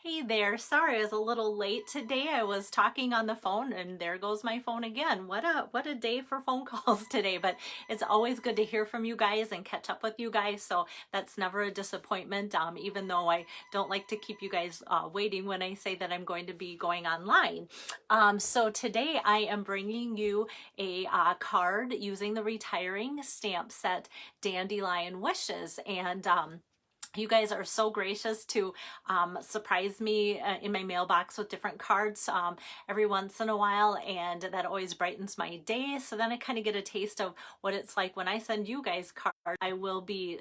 Hey there, sorry I was a little late today. I was talking on the phone and there goes my phone again. What a day for phone calls today, but it's always good to hear from you guys and catch up with you guys. So that's never a disappointment, even though I don't like to keep you guys waiting when I say that I'm going to be going online. So today I am bringing you a card using the retiring stamp set Dandelion Wishes, and you guys are so gracious to surprise me in my mailbox with different cards every once in a while, and that always brightens my day. So then I kind of get a taste of what it's like when I send you guys cards. I will be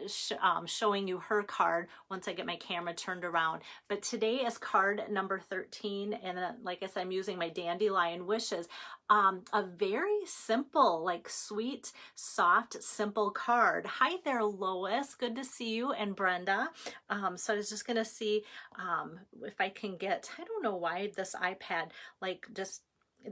showing you her card once I get my camera turned around. But today is card number 13, and like I said, I'm using my Dandelion Wishes. A very simple, like sweet, soft, simple card. Hi there, Lois. Good to see you, and Brenda. So I was just gonna see if I can get, I don't know why this iPad, like, just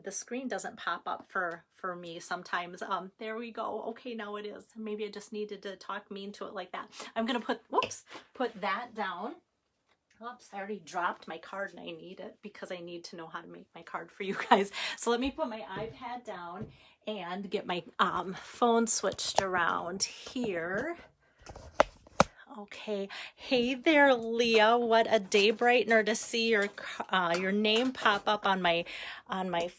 the screen doesn't pop up for me sometimes. There we go. Okay, now it is. Maybe I just needed to talk mean to it like that. I'm gonna put that down. Oops, I already dropped my card and I need it because I need to know how to make my card for you guys. So let me put my iPad down and get my phone switched around here. Okay. Hey there, Leah. What a day brightener to see your name pop up on my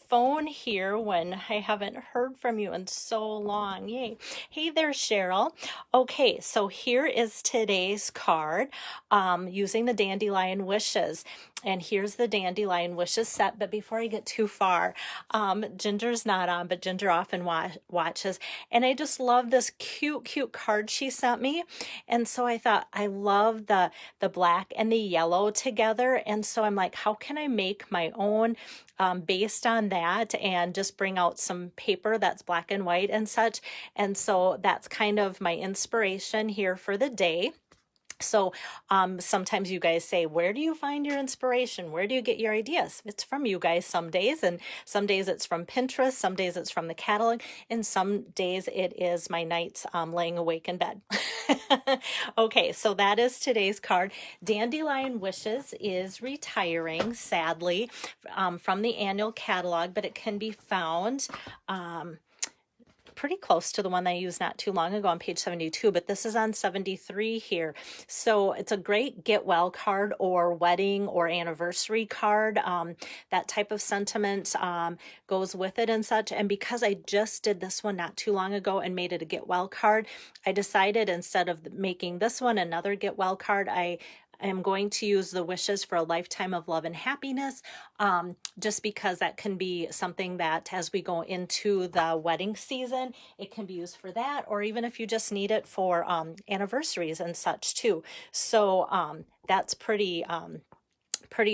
phone here when I haven't heard from you in so long. Yay. Hey there, Cheryl. Okay, so here is today's card using the Dandelion Wishes. And here's the Dandelion Wishes set. But before I get too far, Ginger's not on, but Ginger often watches. And I just love this cute, cute card she sent me. And so I thought, I love the black and the yellow together. And so I'm like, how can I make my own based on that and just bring out some paper that's black and white and such. And so that's kind of my inspiration here for the day. So sometimes you guys say, where do you find your inspiration? Where do you get your ideas? It's from you guys some days, and some days it's from Pinterest, some days it's from the catalog, and some days it is my nights laying awake in bed. Okay, so that is today's card. Dandelion Wishes is retiring, sadly, from the annual catalog, but it can be found pretty close to the one I used not too long ago on page 72, but this is on 73 here. So it's a great get well card or wedding or anniversary card. That type of sentiment goes with it and such. And because I just did this one not too long ago and made it a get well card, I decided instead of making this one another get well card, I am going to use the wishes for a lifetime of love and happiness, just because that can be something that as we go into the wedding season, it can be used for that, or even if you just need it for anniversaries and such too. So that's pretty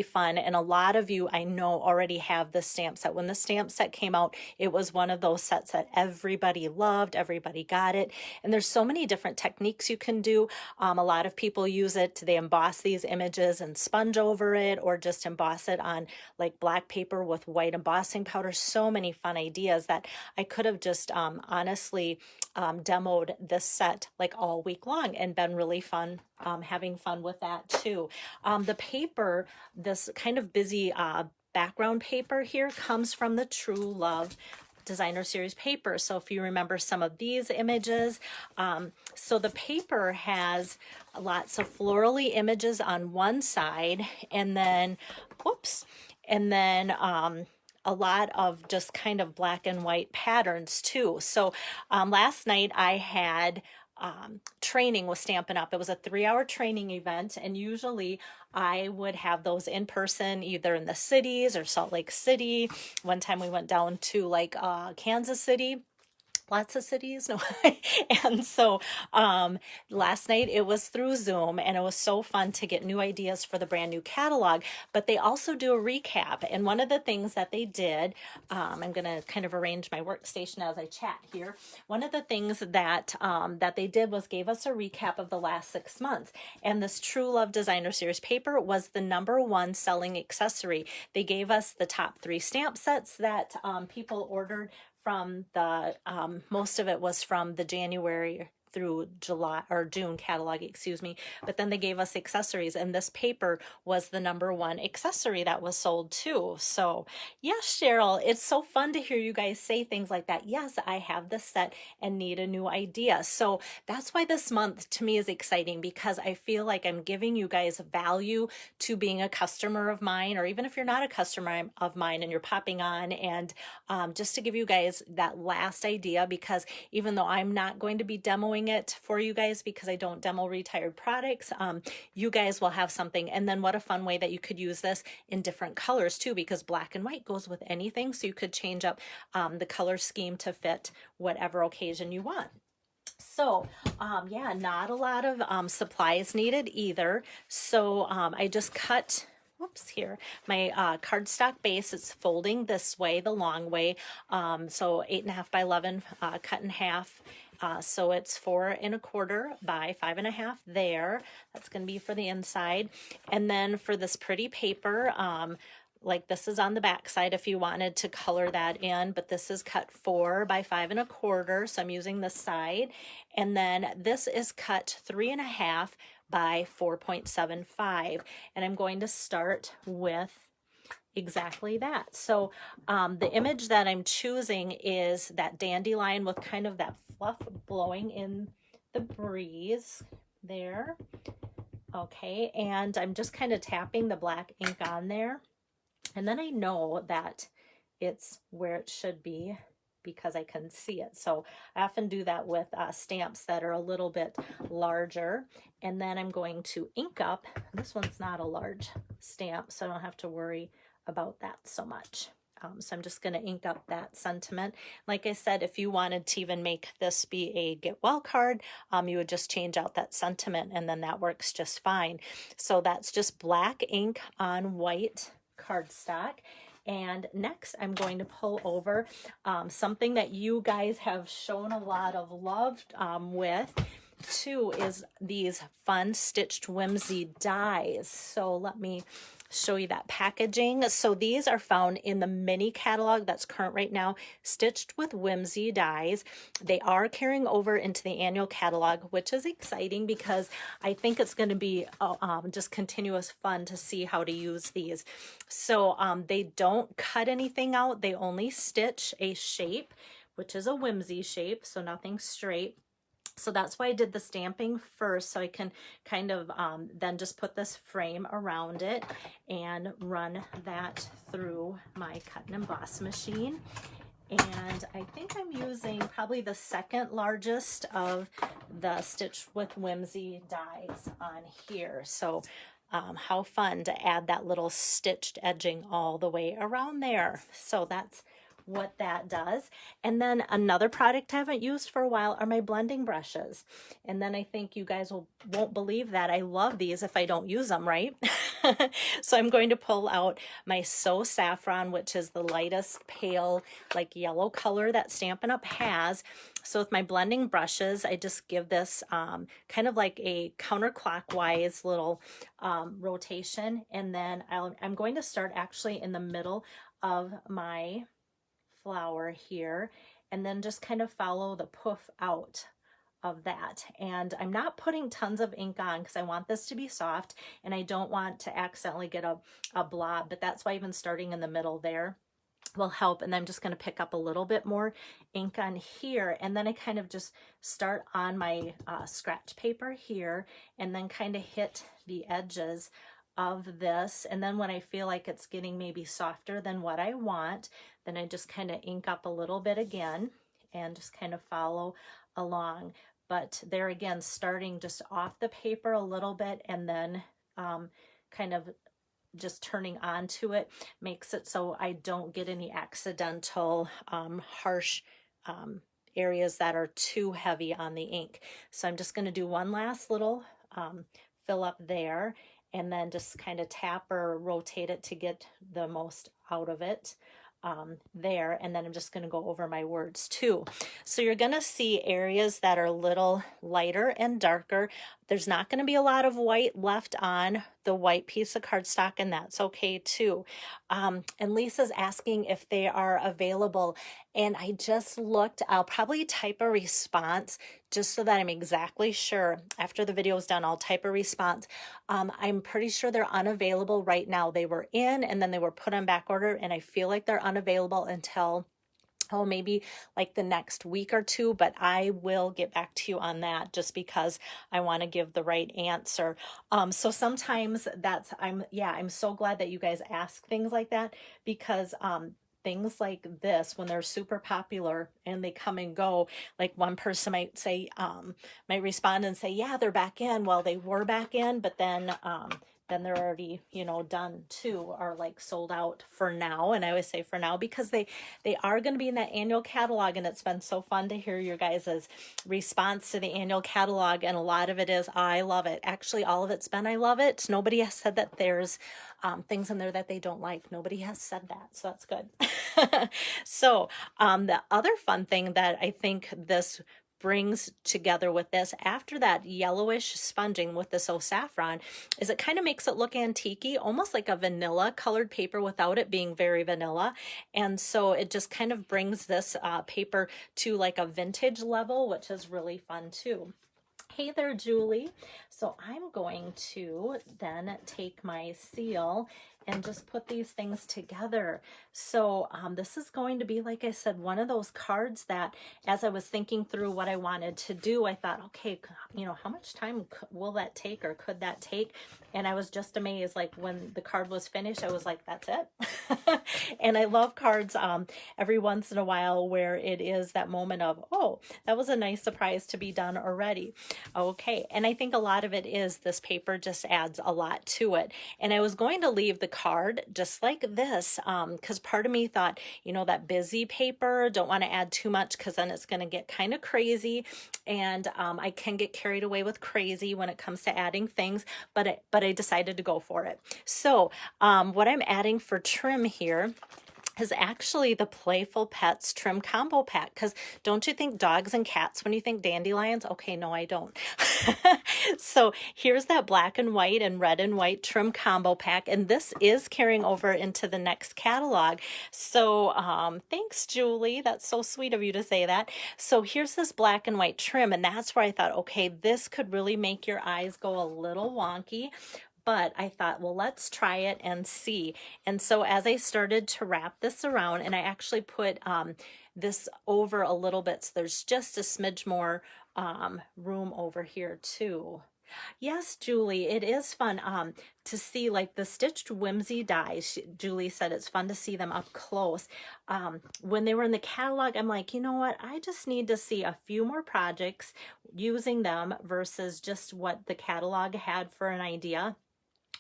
fun. And a lot of you I know already have the stamp set. When the stamp set came out, it was one of those sets that everybody loved, everybody got it. And there's so many different techniques you can do. A lot of people use it, they emboss these images and sponge over it, or just emboss it on like black paper with white embossing powder. So many fun ideas that I could have just honestly demoed this set like all week long and been really fun, having fun with that too. The paper, this kind of busy background paper here, comes from the True Love Designer Series paper. So if you remember some of these images, so the paper has lots of florally images on one side, and then, whoops, and then a lot of just kind of black and white patterns too. So last night I had training with Stampin' Up. It was a 3-hour training event, and usually I would have those in person, either in the cities or Salt Lake City. One time we went down to like Kansas City. Lots of cities. No. And so last night it was through Zoom, and it was so fun to get new ideas for the brand new catalog. But they also do a recap. And one of the things that they did, I'm going to kind of arrange my workstation as I chat here. One of the things that that they did was gave us a recap of the last 6 months. And this True Love Designer Series paper was the #1 selling accessory. They gave us the top 3 stamp sets that people ordered from the most of it was from the January through July or June catalog, excuse me. But then they gave us accessories, and this paper was the #1 accessory that was sold too. So yes, Cheryl, it's so fun to hear you guys say things like that. Yes, I have this set and need a new idea. So that's why this month to me is exciting, because I feel like I'm giving you guys value to being a customer of mine, or even if you're not a customer of mine and you're popping on, and just to give you guys that last idea, because even though I'm not going to be demoing it for you guys because I don't demo retired products, you guys will have something. And then what a fun way that you could use this in different colors too, because black and white goes with anything. So you could change up the color scheme to fit whatever occasion you want. So yeah, not a lot of supplies needed either. So I just cut, whoops, here, my cardstock base. It's folding this way, the long way. So 8.5 by 11 cut in half. So it's 4 1/4 by 5 1/2 there. That's going to be for the inside. And then for this pretty paper, like this is on the back side if you wanted to color that in, but this is cut 4 by 5 1/4. So I'm using this side. And then this is cut 3 1/2 by 4.75. And I'm going to start with exactly that. So the image that I'm choosing is that dandelion with kind of that fluff blowing in the breeze there. Okay, and I'm just kind of tapping the black ink on there. And then I know that it's where it should be because I can see it. So I often do that with stamps that are a little bit larger. And then I'm going to ink up. This one's not a large stamp, so I don't have to worry about that so much. So I'm just going to ink up that sentiment. Like I said, if you wanted to even make this be a get well card, you would just change out that sentiment, and then that works just fine. So that's just black ink on white cardstock. And next I'm going to pull over something that you guys have shown a lot of love with too, is these fun stitched whimsy dies. So let me show you that packaging. So these are found in the mini catalog that's current right now, Stitched with Whimsy dies. They are carrying over into the annual catalog, which is exciting because I think it's going to be just continuous fun to see how to use these. So they don't cut anything out. They only stitch a shape, which is a whimsy shape, so nothing straight. So that's why I did the stamping first, so I can kind of then just put this frame around it and run that through my cut and emboss machine. And I think I'm using probably the second largest of the Stitch with Whimsy dies on here. So how fun to add that little stitched edging all the way around there. So that's what that does. And then another product I haven't used for a while are my blending brushes. And then I think you guys won't believe that I love these if I don't use them, right? So I'm going to pull out my So Saffron, which is the lightest pale like yellow color that Stampin' Up! Has. So with my blending brushes, I just give this kind of like a counterclockwise little rotation. And then I'm going to start actually in the middle of my flower here, and then just kind of follow the poof out of that. And I'm not putting tons of ink on because I want this to be soft and I don't want to accidentally get a blob, but that's why even starting in the middle there will help. And I'm just going to pick up a little bit more ink on here, and then I kind of just start on my scratch paper here and then kind of hit the edges of this. And then when I feel like it's getting maybe softer than what I want, then I just kind of ink up a little bit again and just kind of follow along. But there again, starting just off the paper a little bit and then kind of just turning onto it makes it so I don't get any accidental harsh areas that are too heavy on the ink. So I'm just going to do one last little fill up there, and then just kind of tap or rotate it to get the most out of it there. And then I'm just going to go over my words too. So you're going to see areas that are a little lighter and darker. There's not going to be a lot of white left on the white piece of cardstock, and that's okay too. And Lisa's asking if they are available, and I just looked. I'll probably type a response just so that I'm exactly sure, after the video is done, I'll type a response. I'm pretty sure they're unavailable right now. They were in and then they were put on back order, and I feel like they're unavailable until, oh, maybe like the next week or two, but I will get back to you on that just because I want to give the right answer. So sometimes I'm so glad that you guys ask things like that, because things like this, when they're super popular and they come and go, like one person might say, might respond and say, yeah, they're back in. Well, they were back in, but then they're already, done too, or like sold out for now. And I always say for now because they are going to be in that annual catalog, and it's been so fun to hear your guys' response to the annual catalog. And a lot of it is, I love it. Actually, all of it's been, I love it. Nobody has said that there's things in there that they don't like. Nobody has said that. So that's good. So the other fun thing that I think this brings together with this, after that yellowish sponging with this saffron, is it kind of makes it look antique-y, almost like a vanilla colored paper without it being very vanilla. And so it just kind of brings this paper to like a vintage level, which is really fun too. Hey there, Julie. So I'm going to then take my seal and just put these things together. So this is going to be, like I said, one of those cards that, as I was thinking through what I wanted to do, I thought, okay, how much time will that take, or could that take? And I was just amazed, like when the card was finished, I was like, that's it. And I love cards every once in a while where it is that moment of, oh, that was a nice surprise to be done already. Okay, and I think a lot of it is this paper just adds a lot to it. And I was going to leave the card just like this, because part of me thought, that busy paper, don't want to add too much because then it's going to get kind of crazy, and I can get carried away with crazy when it comes to adding things, but I decided to go for it. So what I'm adding for trim here is actually the Playful Pets Trim Combo Pack, because don't you think dogs and cats when you think dandelions? Okay, no, I don't. So here's that black and white and red and white trim combo pack, and this is carrying over into the next catalog. So thanks, Julie. That's so sweet of you to say that. So here's this black and white trim, and that's where I thought, okay, this could really make your eyes go a little wonky. But I thought, well, let's try it and see. And so as I started to wrap this around, and I actually put this over a little bit, so there's just a smidge more room over here too. Yes, Julie, it is fun to see like the stitched whimsy dies. Julie said it's fun to see them up close. When they were in the catalog, I'm like, you know what? I just need to see a few more projects using them versus just what the catalog had for an idea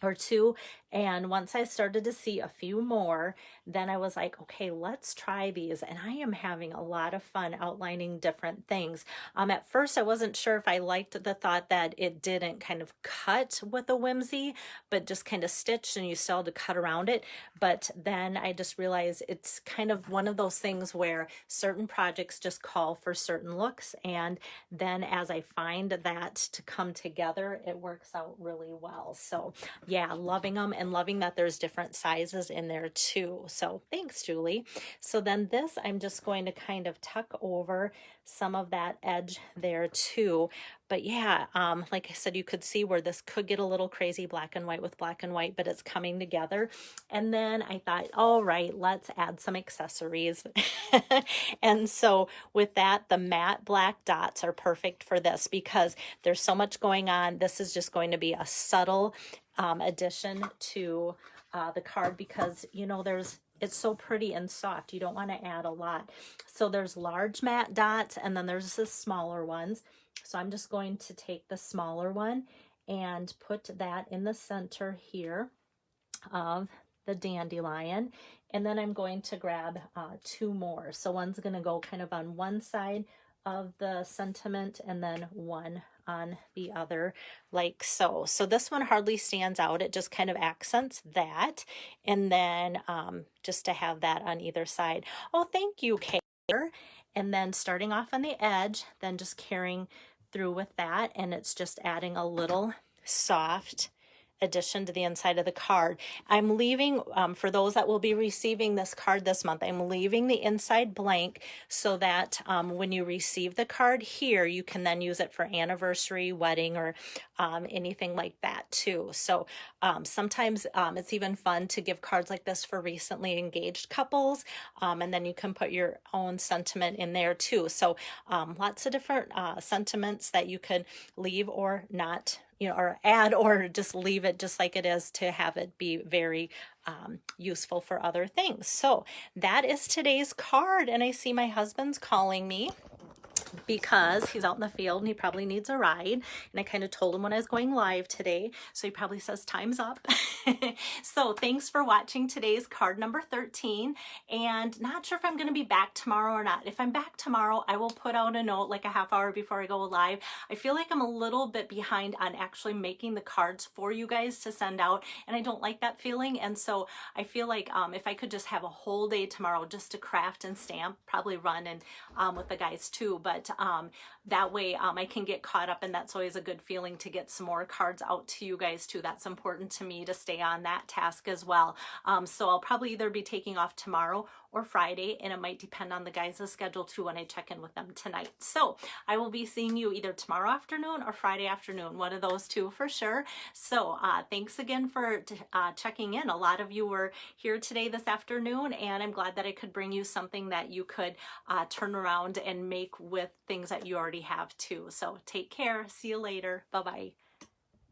or two. And once I started to see a few more, then I was like, okay, let's try these. And I am having a lot of fun outlining different things. At first, I wasn't sure if I liked the thought that it didn't kind of cut with a whimsy, but just kind of stitched and you still had to cut around it. But then I just realized it's kind of one of those things where certain projects just call for certain looks. And then as I find that to come together, it works out really well. So yeah, loving them, and loving that there's different sizes in there too. So thanks, Julie. So then this, I'm just going to kind of tuck over some of that edge there too. But yeah, like I said, you could see where this could get a little crazy black and white with black and white, but it's coming together. And then I thought, all right, let's add some accessories. And so with that, the matte black dots are perfect for this because there's so much going on. This is just going to be a subtle addition to the card because, it's so pretty and soft. You don't want to add a lot. So there's large matte dots and then there's the smaller ones. So I'm just going to take the smaller one and put that in the center here of the dandelion. And then I'm going to grab two more. So one's going to go kind of on one side of the sentiment and then one on the other, like so. So this one hardly stands out. It just kind of accents that. And then just to have that on either side. Oh, thank you, Kate. And then starting off on the edge, then just carrying through with that. And it's just adding a little soft addition to the inside of the card. I'm leaving, for those that will be receiving this card this month, I'm leaving the inside blank so that when you receive the card here, you can then use it for anniversary, wedding, or anything like that too. So sometimes it's even fun to give cards like this for recently engaged couples, and then you can put your own sentiment in there too. So lots of different sentiments that you could leave or not, or add, or just leave it just like it is to have it be very useful for other things. So that is today's card. And I see my husband's calling me because he's out in the field and he probably needs a ride. And I kind of told him when I was going live today. So he probably says time's up. So thanks for watching today's card number 13. And not sure if I'm going to be back tomorrow or not. If I'm back tomorrow, I will put out a note like a half hour before I go live. I feel like I'm a little bit behind on actually making the cards for you guys to send out. And I don't like that feeling. And so I feel like if I could just have a whole day tomorrow just to craft and stamp, probably run and with the guys too. But that way I can get caught up, and that's always a good feeling to get some more cards out to you guys too. That's important to me to stay on that task as well. So I'll probably either be taking off tomorrow or Friday, and it might depend on the guys' schedule too when I check in with them tonight. So I will be seeing you either tomorrow afternoon or Friday afternoon, one of those two for sure. So thanks again for checking in. A lot of you were here today this afternoon, and I'm glad that I could bring you something that you could turn around and make with things that you already have too. So take care. See you later. Bye-bye.